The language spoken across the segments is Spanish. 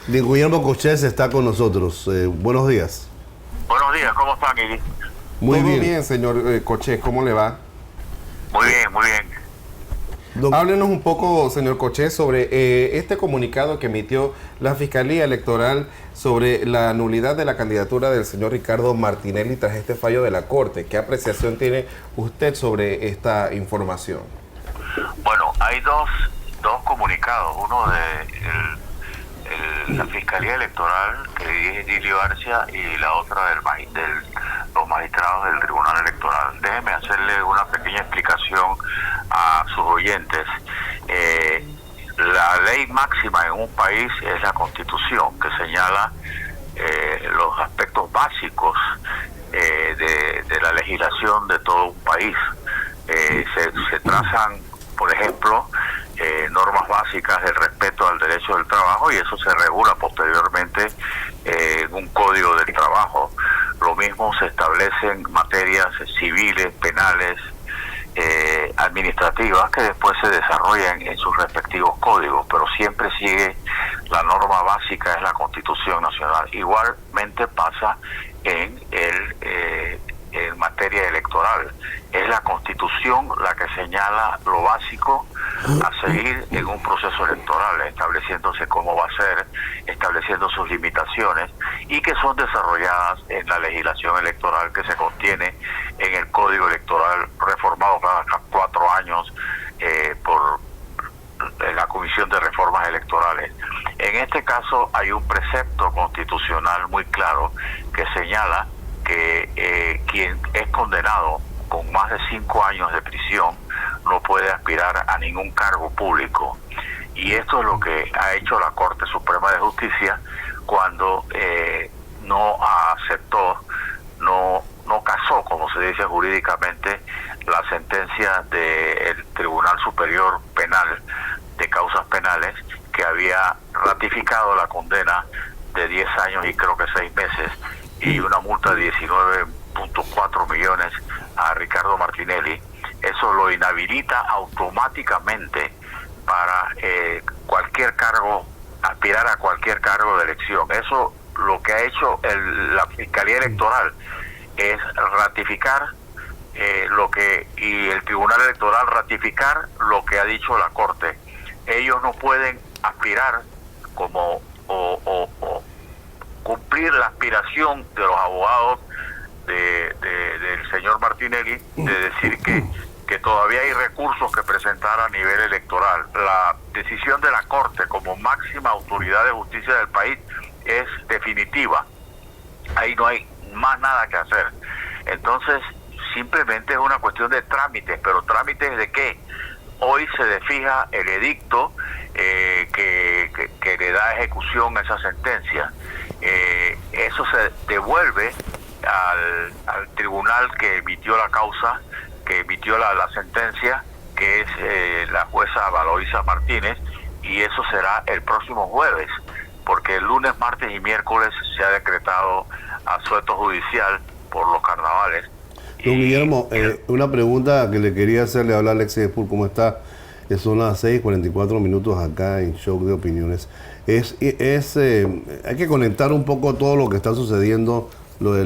Guillermo Cochés está con nosotros. Buenos días. Buenos días, ¿cómo están, Iri? Muy Todo bien. bien, señor Cochés, ¿cómo le va? Muy bien, muy bien. Háblenos un poco, señor Cochés, sobre este comunicado que emitió la Fiscalía Electoral sobre la nulidad de la candidatura del señor Ricardo Martinelli tras este fallo de la Corte. ¿Qué apreciación tiene usted sobre esta información? Bueno, hay dos comunicados, uno de la Fiscalía Electoral que dirige Dilio Arcia y la otra de los magistrados del Tribunal Electoral. Déjeme hacerle una pequeña explicación a sus oyentes. La ley máxima en un país es la Constitución, que señala los aspectos básicos de la legislación de todo un país. Se trazan, por ejemplo, normas básicas del respeto al derecho del trabajo, y eso se regula posteriormente en un código del trabajo. Lo mismo se establecen materias civiles, penales, administrativas, que después se desarrollan en sus respectivos códigos, pero siempre sigue la norma básica, es la Constitución Nacional. Igualmente pasa en materia electoral. Es la Constitución la que señala lo básico a seguir en un proceso electoral, estableciéndose cómo va a ser, estableciendo sus limitaciones, y que son desarrolladas en la legislación electoral que se contiene en el Código Electoral, reformado cada 4 años por la Comisión de Reformas Electorales. En este caso hay un precepto constitucional muy claro que señala que quien es condenado con más de 5 años de prisión no puede aspirar a ningún cargo público. Y esto es lo que ha hecho la Corte Suprema de Justicia cuando no aceptó, no casó, como se dice jurídicamente, la sentencia del Tribunal Superior Penal de Causas Penales, que había ratificado la condena de 10 años y creo que 6 meses y una multa de 19.4 millones a Ricardo Martinelli. Eso lo inhabilita automáticamente para cualquier cargo, aspirar a cualquier cargo de elección. Eso lo que ha hecho la Fiscalía Electoral es ratificar y el Tribunal Electoral ratificar lo que ha dicho la Corte. Ellos no pueden aspirar como o cumplir la aspiración de los abogados del señor Martinelli de decir que todavía hay recursos que presentar a nivel electoral. La decisión de la Corte como máxima autoridad de justicia del país es definitiva. Ahí no hay más nada que hacer. Entonces, simplemente es una cuestión de trámites, pero trámites de qué. Hoy se desfija el edicto que le da ejecución a esa sentencia. Eso se devuelve al tribunal que emitió la causa, que emitió la sentencia, que es la jueza Valoisa Martínez, y eso será el próximo jueves, porque el lunes, martes y miércoles se ha decretado asueto judicial por los carnavales. Don Guillermo, una pregunta que le quería hacerle, habla Alexis Espul, ¿cómo está? Son las 6:44 acá en Shock de Opiniones. Hay que conectar un poco todo lo que está sucediendo, lo de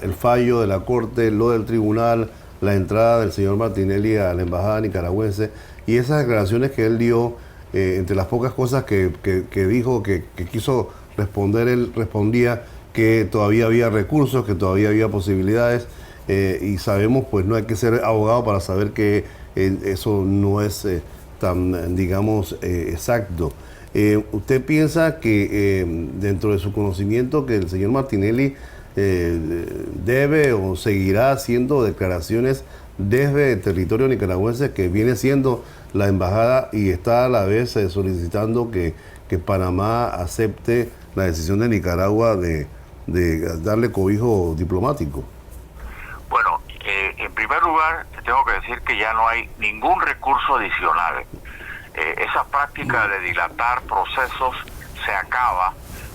el fallo de la Corte, lo del tribunal, la entrada del señor Martinelli a la embajada nicaragüense y esas declaraciones que él dio, entre las pocas cosas que dijo, que quiso responder, él respondía que todavía había recursos, que todavía había posibilidades, y sabemos, pues no hay que ser abogado para saber que eso no es tan, digamos, exacto. ¿Usted piensa que dentro de su conocimiento que el señor Martinelli debe o seguirá haciendo declaraciones desde el territorio nicaragüense, que viene siendo la embajada, y está a la vez solicitando que Panamá acepte la decisión de Nicaragua de darle cobijo diplomático? Bueno, en primer lugar, tengo que decir que ya no hay ningún recurso adicional. Esa práctica de dilatar procesos se acaba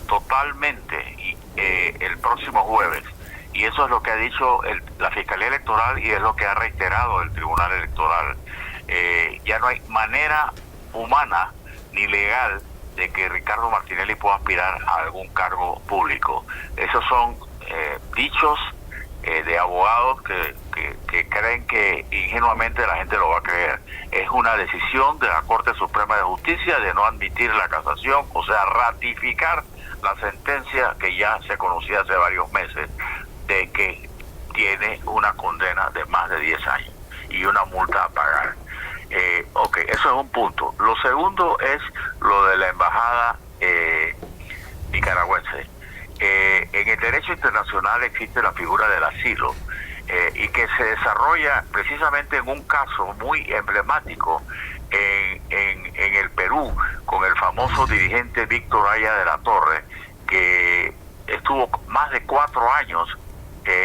totalmente el próximo jueves. Y eso es lo que ha dicho la Fiscalía Electoral y es lo que ha reiterado el Tribunal Electoral. Ya no hay manera humana ni legal de que Ricardo Martinelli pueda aspirar a algún cargo público. Esos son dichos de abogados que creen que ingenuamente la gente lo va a creer. Es una decisión de la Corte Suprema de Justicia de no admitir la casación, o sea, ratificar la sentencia que ya se conocía hace varios meses de que tiene una condena de más de 10 años y una multa a pagar. Ok, eso es un punto. Lo segundo es lo de la embajada nicaragüense. En el derecho internacional existe la figura del asilo y que se desarrolla precisamente en un caso muy emblemático en el Perú con el famoso dirigente Víctor Aya de la Torre, que estuvo más de 4 años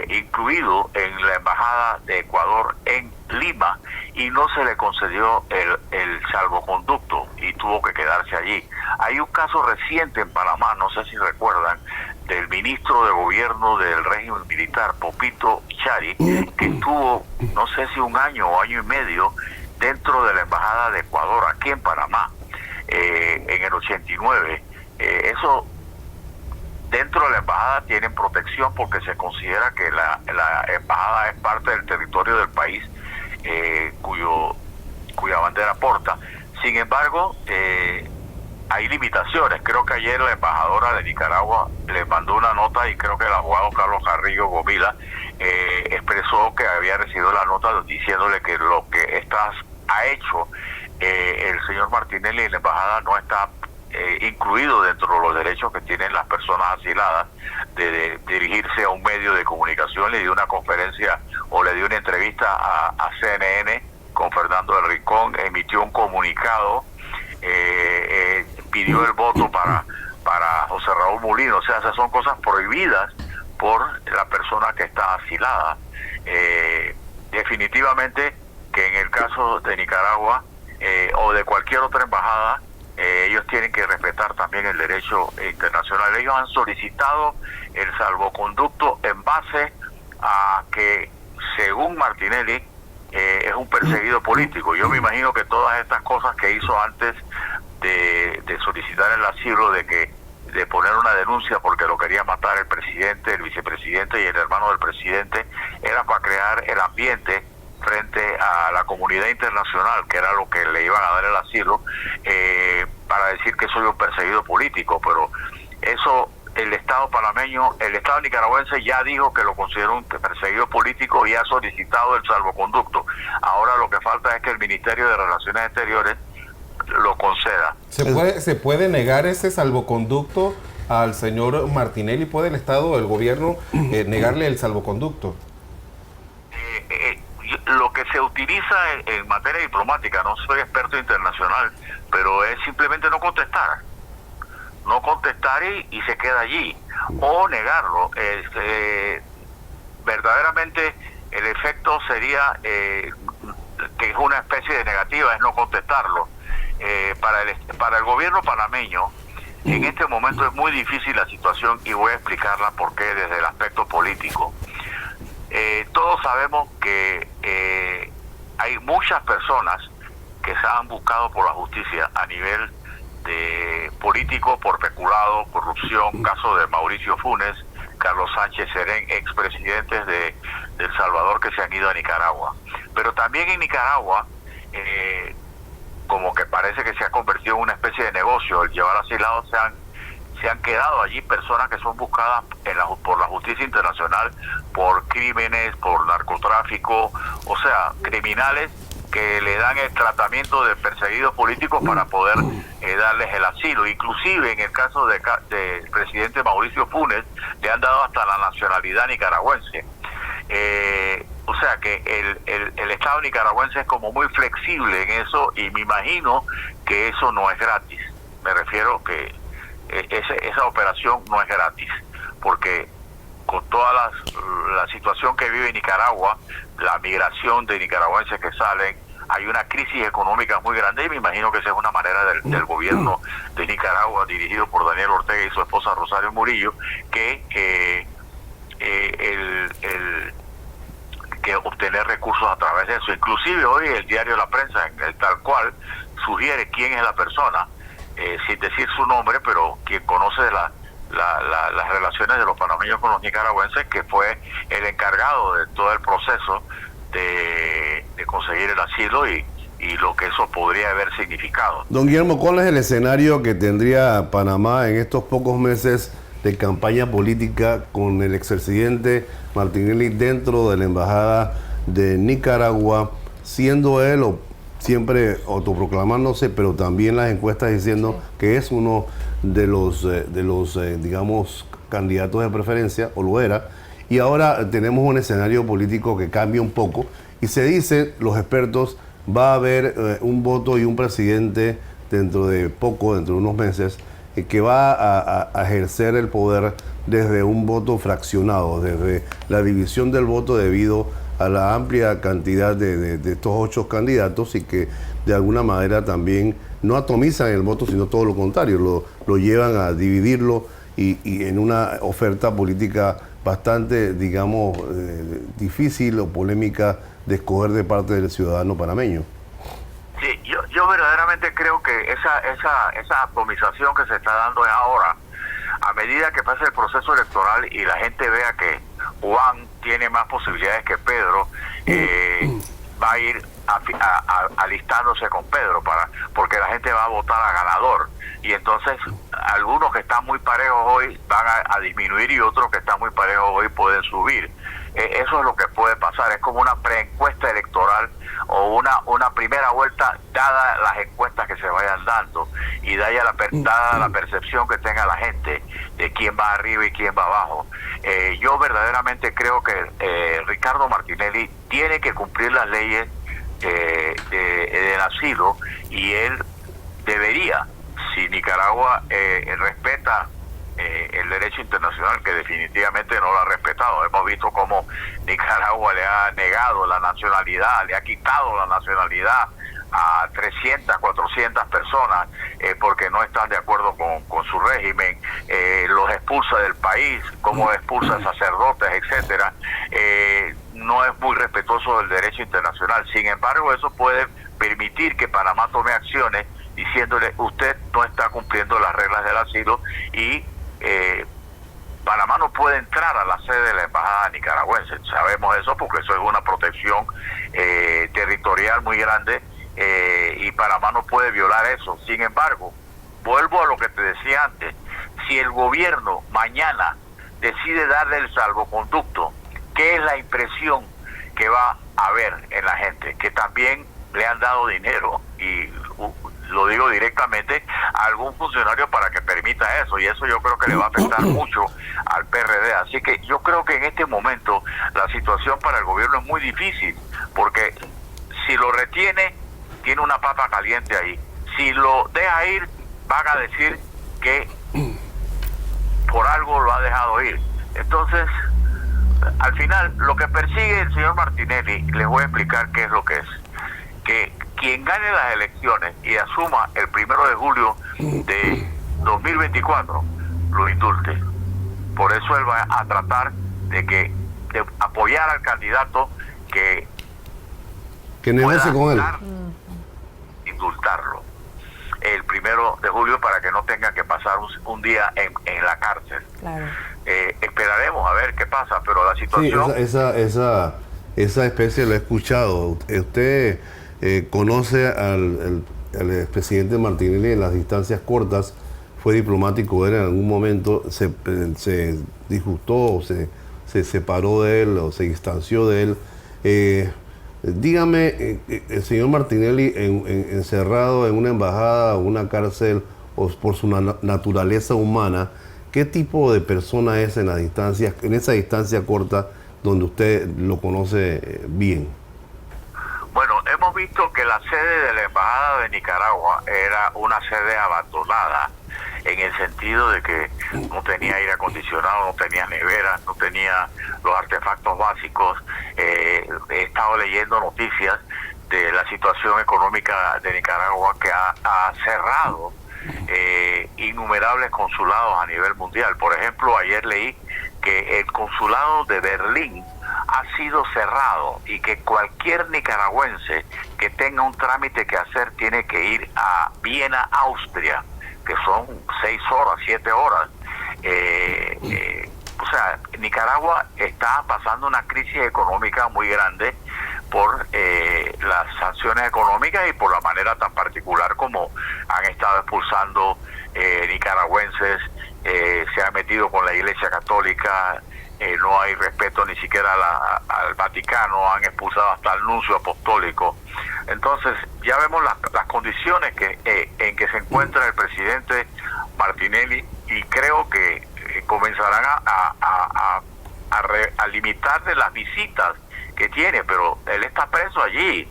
incluido en la embajada de Ecuador en Lima y no se le concedió el salvoconducto y tuvo que quedarse allí. Hay un caso reciente en Panamá, no sé si recuerdan, del ministro de gobierno del régimen militar, Popito Chari, que estuvo, no sé si 1 año o año y medio, dentro de la embajada de Ecuador, aquí en Panamá, en el 89. Eso, dentro de la embajada tienen protección porque se considera que la embajada es parte del territorio del país cuya bandera porta. Sin embargo, hay limitaciones. Creo que ayer la embajadora de Nicaragua le mandó una nota y creo que el abogado Carlos Carrillo Gomila expresó que había recibido la nota diciéndole que lo que ha hecho el señor Martinelli en la embajada no está incluido dentro de los derechos que tienen las personas asiladas de dirigirse a un medio de comunicación. Le dio una conferencia o le dio una entrevista a CNN con Fernando del Rincón, emitió un comunicado, pidió el voto para José Raúl Mulino. O sea, esas son cosas prohibidas por la persona que está asilada. Definitivamente que en el caso de Nicaragua o de cualquier otra embajada, ellos tienen que respetar también el derecho internacional. Ellos han solicitado el salvoconducto en base a que, según Martinelli, es un perseguido político. Yo me imagino que todas estas cosas que hizo antes de solicitar el asilo, de poner una denuncia porque lo quería matar el presidente, el vicepresidente y el hermano del presidente, era para crear el ambiente frente a la comunidad internacional, que era lo que le iban a dar el asilo, para decir que soy un perseguido político. Pero eso, el Estado panameño, el Estado nicaragüense ya dijo que lo considera un perseguido político y ha solicitado el salvoconducto. Ahora lo que falta es que el Ministerio de Relaciones Exteriores lo conceda. ¿Se puede negar ese salvoconducto al señor Martinelli? ¿Puede el Estado, el gobierno, negarle el salvoconducto? Lo que se utiliza en materia diplomática, no soy experto internacional, pero es simplemente no contestar y se queda allí, o negarlo. Verdaderamente el efecto sería que es una especie de negativa, es no contestarlo. Para el gobierno panameño en este momento es muy difícil la situación y voy a explicarla por qué desde el aspecto político. Todos sabemos que hay muchas personas que se han buscado por la justicia a nivel de político por peculado, corrupción, caso de Mauricio Funes, Carlos Sánchez Serén, expresidentes de El Salvador que se han ido a Nicaragua. Pero también en Nicaragua, como que parece que se ha convertido en una especie de negocio, el llevar asilados, se han quedado allí personas que son buscadas por la justicia internacional por crímenes, por narcotráfico, o sea, criminales que le dan el tratamiento de perseguidos políticos para poder darles el asilo. Inclusive en el caso del presidente Mauricio Funes le han dado hasta la nacionalidad nicaragüense. O sea que el Estado nicaragüense es como muy flexible en eso y me imagino que eso no es gratis. Me refiero que esa operación no es gratis, porque con toda la situación que vive Nicaragua, la migración de nicaragüenses que salen, hay una crisis económica muy grande y me imagino que esa es una manera del gobierno de Nicaragua, dirigido por Daniel Ortega y su esposa Rosario Murillo, que obtener recursos a través de eso. Inclusive hoy el diario La Prensa, tal cual, sugiere quién es la persona sin decir su nombre, pero quien conoce de las relaciones de los panameños con los nicaragüenses, que fue el encargado de todo el proceso de conseguir el asilo y lo que eso podría haber significado. Don Guillermo, ¿cuál es el escenario que tendría Panamá en estos pocos meses de campaña política con el expresidente Martinelli dentro de la Embajada de Nicaragua, siendo él siempre autoproclamándose, pero también las encuestas diciendo que es uno de los digamos, candidatos de preferencia, o lo era, y ahora tenemos un escenario político que cambia un poco, y se dice, los expertos, va a haber un voto y un presidente dentro de poco, dentro de unos meses, que va a ejercer el poder desde un voto fraccionado, desde la división del voto debido a la amplia cantidad de estos 8 candidatos, y que de alguna manera también no atomizan el voto, sino todo lo contrario, lo llevan a dividirlo y en una oferta política bastante, digamos, difícil o polémica de escoger de parte del ciudadano panameño. Sí, yo verdaderamente creo que esa atomización que se está dando es ahora, a medida que pasa el proceso electoral y la gente vea que Juan tiene más posibilidades que Pedro, va a ir alistándose con Pedro, porque la gente va a votar a ganador, y entonces algunos que están muy parejos hoy van a disminuir y otros que están muy parejos hoy pueden subir. Eso es lo que puede pasar, es como una preencuesta electoral o una primera vuelta, dadas las encuestas que se vayan dando y dada la percepción que tenga la gente de quién va arriba y quién va abajo. Yo verdaderamente creo que Ricardo Martinelli tiene que cumplir las leyes del asilo, y él debería, si Nicaragua respeta el derecho internacional, que definitivamente no lo ha respetado. Hemos visto cómo Nicaragua le ha negado la nacionalidad, le ha quitado la nacionalidad a 300, 400 personas porque no están de acuerdo con su régimen, los expulsa del país, como expulsa sacerdotes, etcétera. No es muy respetuoso del derecho internacional. Sin embargo, eso puede permitir que Panamá tome acciones diciéndole: usted no está cumpliendo las reglas del asilo, y Panamá no puede entrar a la sede de la embajada nicaragüense. Sabemos eso porque eso es una protección territorial muy grande, y Panamá no puede violar eso. Sin embargo, vuelvo a lo que te decía antes: si el gobierno mañana decide darle el salvoconducto, ¿qué es la impresión que va a haber en la gente? Que también le han dado dinero, y lo digo directamente, a algún funcionario para que permita eso, y eso yo creo que le va a afectar mucho al PRD. Así que yo creo que en este momento la situación para el gobierno es muy difícil, porque si lo retiene, tiene una papa caliente ahí. Si lo deja ir, van a decir que por algo lo ha dejado ir. Entonces, al final, lo que persigue el señor Martinelli, les voy a explicar qué es lo que es. Que quien gane las elecciones y asuma el 1 de julio de 2024, lo indulte. Por eso él va a tratar de apoyar al candidato que negocie con él, indultarlo el 1 de julio para que no tenga que pasar un día en la cárcel. Claro. Esperaremos a ver qué pasa, pero la situación... Sí, esa especie lo he escuchado. Usted conoce al expresidente Martinelli en las distancias cortas, fue diplomático él en algún momento, se disgustó, se separó de él o se distanció de él. Dígame, el señor Martinelli encerrado en una embajada o una cárcel, o por su naturaleza humana, ¿qué tipo de persona es en esa distancia corta donde usted lo conoce bien? Bueno, hemos visto que la sede de la Embajada de Nicaragua era una sede abandonada, en el sentido de que no tenía aire acondicionado, no tenía nevera, no tenía los artefactos básicos. He estado leyendo noticias de la situación económica de Nicaragua, que ha cerrado innumerables consulados a nivel mundial. Por ejemplo, ayer leí que el consulado de Berlín ha sido cerrado, y que cualquier nicaragüense que tenga un trámite que hacer tiene que ir a Viena, Austria, que son 6 horas, 7 horas. O sea, Nicaragua está pasando una crisis económica muy grande por las sanciones económicas y por la manera tan particular como han estado expulsando nicaragüenses, se han metido con la Iglesia Católica, no hay respeto ni siquiera al Vaticano, han expulsado hasta el nuncio apostólico. Entonces ya vemos las condiciones en que se encuentra el presidente Martinelli, y creo que comenzarán a limitarle las visitas que tiene, pero él está preso allí.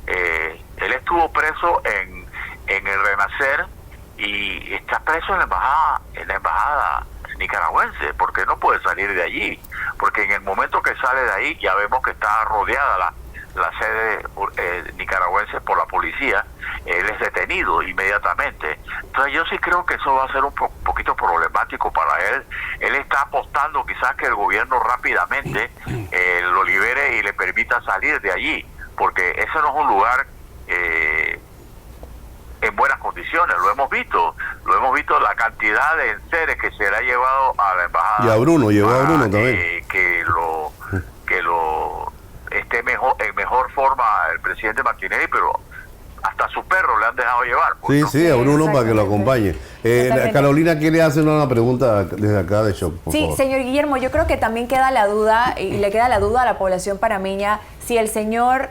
Él estuvo preso en el Renacer y está preso en la embajada nicaragüense, porque no puede salir de allí, porque en el momento que sale de ahí ya vemos que está rodeada la sede nicaragüense por la policía. Él es detenido inmediatamente. Entonces yo sí creo que eso va a ser un poquito problemático para él. Él está apostando quizás que el gobierno rápidamente lo libere y le permita salir de allí, porque ese no es un lugar en buenas condiciones. Lo hemos visto la cantidad de enseres que se le ha llevado a la embajada. Y a Bruno, llegó a Bruno también. Que lo esté en mejor forma el presidente Martinelli, pero hasta su perro le han dejado llevar. Sí, a Bruno para que lo acompañe. Carolina quiere hacer una pregunta desde acá de Shock, por favor. Señor Guillermo, yo creo que también queda la duda, y le queda la duda a la población panameña, si el señor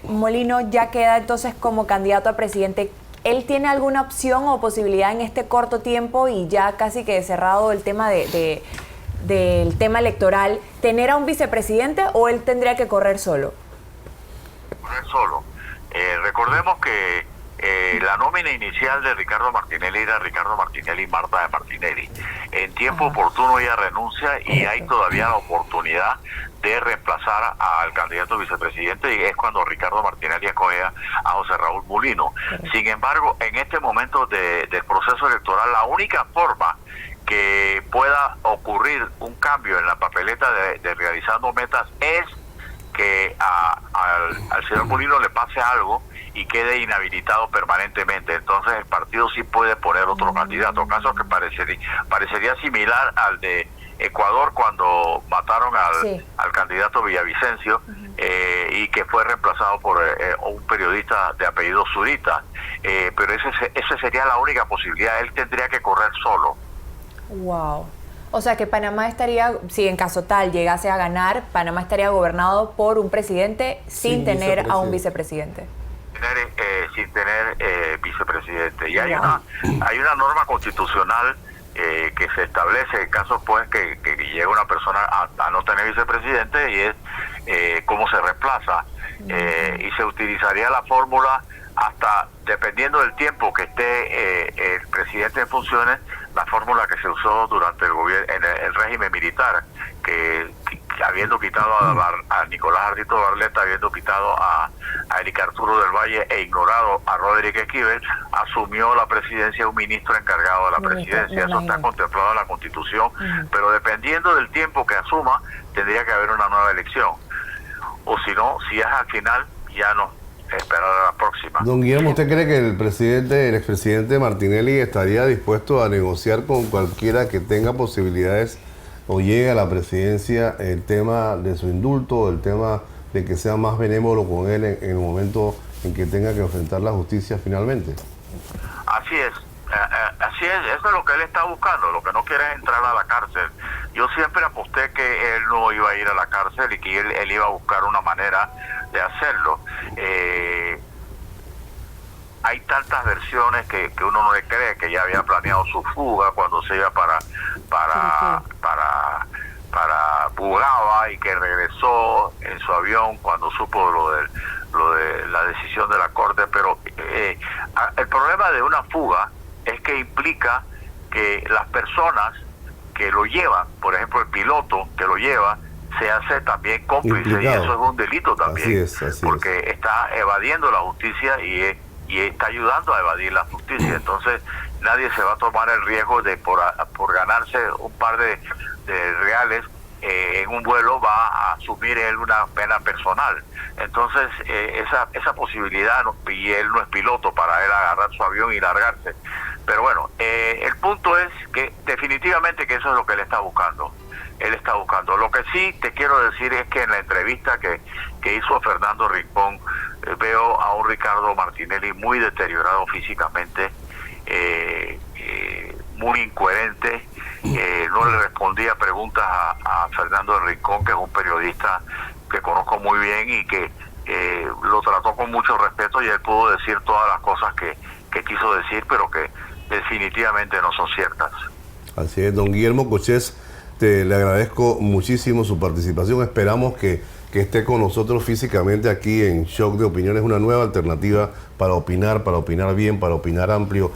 Molino ya queda entonces como candidato a presidente. ¿Él tiene alguna opción o posibilidad en este corto tiempo y ya casi que cerrado el tema del tema electoral, tener a un vicepresidente, o él tendría que correr solo? Correr solo. Recordemos que la nómina inicial de Ricardo Martinelli era Ricardo Martinelli y Marta de Martinelli. En tiempo oportuno ella renuncia y hay todavía la oportunidad de reemplazar al candidato vicepresidente, y es cuando Ricardo Martinelli escoge a José Raúl Molino. Sin embargo, en este momento del proceso electoral, la única forma que pueda ocurrir un cambio en la papeleta de realizando metas es que al señor Molino le pase algo y quede inhabilitado permanentemente. Entonces el partido sí puede poner otro candidato, caso que parecería similar al de Ecuador cuando mataron al candidato Villavicencio, y que fue reemplazado por un periodista de apellido Zurita, pero esa sería la única posibilidad. Él tendría que correr solo. Wow. O sea que Panamá estaría, si en caso tal llegase a ganar, Panamá estaría gobernado por un presidente sin tener a un vicepresidente. Sin tener vicepresidente. Y hay una norma constitucional que se establece en caso pues que llegue una persona a no tener vicepresidente, y es cómo se reemplaza. Y se utilizaría la fórmula hasta, dependiendo del tiempo que esté el presidente en funciones, la fórmula que se usó durante el gobierno en el régimen militar, que habiendo quitado a Nicolás Ardito Barletta, habiendo quitado a Eric Arturo del Valle e ignorado a Roderick Esquivel, asumió la presidencia un ministro encargado de la presidencia. Eso está contemplado en la Constitución, pero dependiendo del tiempo que asuma, tendría que haber una nueva elección. O si no, si es al final, ya no, esperar a la próxima. Don Guillermo, ¿usted cree que el expresidente Martinelli estaría dispuesto a negociar con cualquiera que tenga posibilidades o llegue a la presidencia el tema de su indulto, el tema de que sea más benévolo con él en el momento en que tenga que enfrentar la justicia finalmente? Así es, eso es lo que él está buscando. Lo que no quiere es entrar a la cárcel. Yo siempre aposté que él no iba a ir a la cárcel y que él iba a buscar una manera de hacerlo. Hay tantas versiones que uno no le cree, que ya había planeado su fuga cuando se iba para Bugaba, y que regresó en su avión cuando supo lo de la decisión de la Corte. Pero el problema de una fuga es que implica que las personas que lo llevan, por ejemplo el piloto que lo lleva, se hace también cómplice, y eso es un delito también, porque está evadiendo la justicia y está ayudando a evadir la justicia. Entonces nadie se va a tomar el riesgo de por ganarse un par de reales en un vuelo va a asumir él una pena personal. Entonces esa posibilidad, y él no es piloto para él agarrar su avión y largarse. Pero bueno, el punto es que definitivamente que eso es lo que él está buscando. Él está buscando. Lo que sí te quiero decir es que en la entrevista que hizo Fernando Rincón, veo a un Ricardo Martinelli muy deteriorado físicamente, muy incoherente. No le respondía preguntas a Fernando Rincón, que es un periodista que conozco muy bien y que lo trató con mucho respeto, y él pudo decir todas las cosas que quiso decir, pero que definitivamente no son ciertas. Así es, don Guillermo Cochés, le agradezco muchísimo su participación. Esperamos que esté con nosotros físicamente aquí en Shock de Opiniones, una nueva alternativa para opinar bien, para opinar amplio